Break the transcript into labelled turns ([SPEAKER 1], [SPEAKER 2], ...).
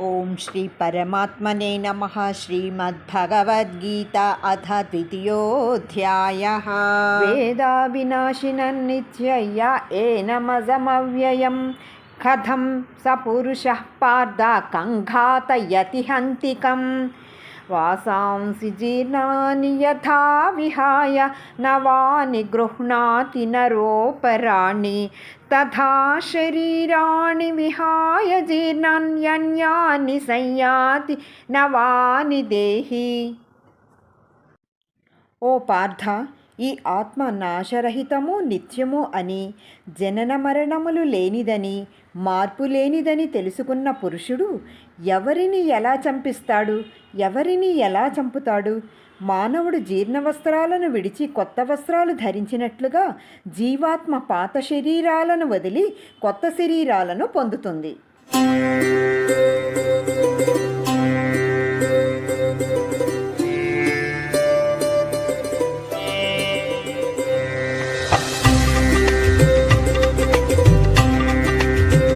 [SPEAKER 1] ओम श्री परमात्मने नमः। श्रीमद्भगवद्गीता अथ द्वितीयोऽध्यायः।
[SPEAKER 2] वेदा विनाशिनन्नित्यय एनमजमव्ययं कथं स पुरुषः पार्थ कङ्घातयति हन्तिकम् वासांसि जीर्णानि यथा विहाय नवानि गृह्णाति नरोपराणि तथा शरीराणि विहाय जीर्णान्यन्यानि संयाति नवानि देहि।
[SPEAKER 1] ఓ పార్థ, ఈ ఆత్మ నాశరహితము నిత్యము అని, జనన మరణములు లేనిదని, మార్పు లేనిదని తెలుసుకున్న పురుషుడు ఎవరిని ఎలా చంపిస్తాడు, ఎవరిని ఎలా చంపుతాడు? మానవుడు జీర్ణ వస్త్రాలను విడిచి కొత్త వస్త్రాలు ధరించినట్లుగా జీవాత్మ పాత శరీరాలను వదిలి కొత్త శరీరాలను పొందుతుంది.